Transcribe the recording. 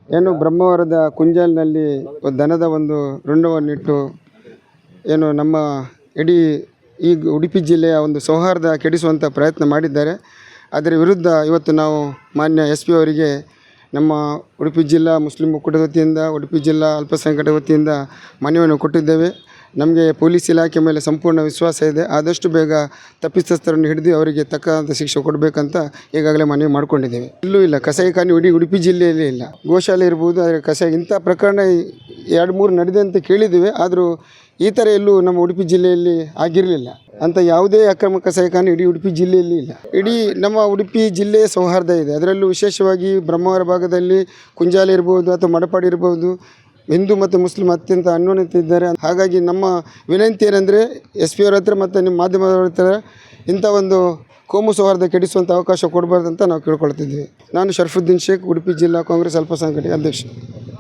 ಏನು ಬ್ರಹ್ಮಾವರದ ಕುಂಜಾಲ್ನಲ್ಲಿ ದನದ ಒಂದು ರುಂಡವನ್ನಿಟ್ಟು ಏನು ನಮ್ಮ ಇಡೀ ಈ ಉಡುಪಿ ಜಿಲ್ಲೆಯ ಒಂದು ಸೌಹಾರ್ದ ಕೆಡಿಸುವಂಥ ಪ್ರಯತ್ನ ಮಾಡಿದ್ದಾರೆ. ಅದರ ವಿರುದ್ಧ ಇವತ್ತು ನಾವು ಮಾನ್ಯ SP ಅವರಿಗೆ ನಮ್ಮ ಉಡುಪಿ ಜಿಲ್ಲಾ ಮುಸ್ಲಿಂ ಒಕ್ಕೂಟದ ವತಿಯಿಂದ, ಉಡುಪಿ ಜಿಲ್ಲಾ ಅಲ್ಪಸಂಖ್ಯಾತರ ವತಿಯಿಂದ ಮನವಿಯನ್ನು ಕೊಟ್ಟಿದ್ದೇವೆ. ನಮಗೆ ಪೊಲೀಸ್ ಇಲಾಖೆ ಮೇಲೆ ಸಂಪೂರ್ಣ ವಿಶ್ವಾಸ ಇದೆ. ಆದಷ್ಟು ಬೇಗ ತಪ್ಪಿತಸ್ಥರನ್ನು ಹಿಡಿದು ಅವರಿಗೆ ತಕ್ಕಂಥ ಶಿಕ್ಷೆ ಕೊಡಬೇಕಂತ ಈಗಾಗಲೇ ಮನವಿ ಮಾಡಿಕೊಂಡಿದ್ದೇವೆ. ಇಲ್ಲೂ ಇಲ್ಲ, ಕಸಾಯಿಖಾನೆ ಇಡೀ ಉಡುಪಿ ಜಿಲ್ಲೆಯಲ್ಲಿ ಇಲ್ಲ. ಗೋಶಾಲೆ ಇರ್ಬೋದು, ಆದರೆ ಕಸಾಯಿ ಇಂಥ ಪ್ರಕರಣ 2-3 ನಡೆದೆ ಅಂತ ಕೇಳಿದ್ದೇವೆ. ಆದರೂ ಈ ಥರ ಎಲ್ಲೂ ನಮ್ಮ ಉಡುಪಿ ಜಿಲ್ಲೆಯಲ್ಲಿ ಆಗಿರಲಿಲ್ಲ. ಅಂತ ಯಾವುದೇ ಅಕ್ರಮ ಕಸಾಯಿಖಾನೆ ಇಡೀ ಉಡುಪಿ ಜಿಲ್ಲೆಯಲ್ಲಿ ಇಲ್ಲ. ಇಡೀ ನಮ್ಮ ಉಡುಪಿ ಜಿಲ್ಲೆಯ ಸೌಹಾರ್ದ ಇದೆ. ಅದರಲ್ಲೂ ವಿಶೇಷವಾಗಿ ಬ್ರಹ್ಮಾವರ ಭಾಗದಲ್ಲಿ ಕುಂಜಾಲೆ ಇರ್ಬೋದು ಅಥವಾ ಮಡಪಾಡಿ ಇರ್ಬೋದು, ಹಿಂದೂ ಮತ್ತು ಮುಸ್ಲಿಂ ಅತ್ಯಂತ ಅನ್ಯೋನ್ಯತೆ ಇದ್ದಾರೆ. ಹಾಗಾಗಿ ನಮ್ಮ ವಿನಂತಿ ಏನಂದರೆ SP ಅವರ ಹತ್ರ ಮತ್ತು ನಿಮ್ಮ ಮಾಧ್ಯಮದವರ ಹತ್ರ ಇಂಥ ಒಂದು ಕೋಮು ಸೌಹಾರ್ದ ಕೆಡಿಸುವಂಥ ಅವಕಾಶ ಕೊಡಬಾರ್ದು ಅಂತ ನಾವು ಕೇಳ್ಕೊಳ್ತಿದ್ವಿ. ನಾನು ಶರಫುದ್ದೀನ್ ಶೇಖ್, ಉಡುಪಿ ಜಿಲ್ಲಾ ಕಾಂಗ್ರೆಸ್ ಅಲ್ಪಸಂಖ್ಯಾತ ಅಧ್ಯಕ್ಷ.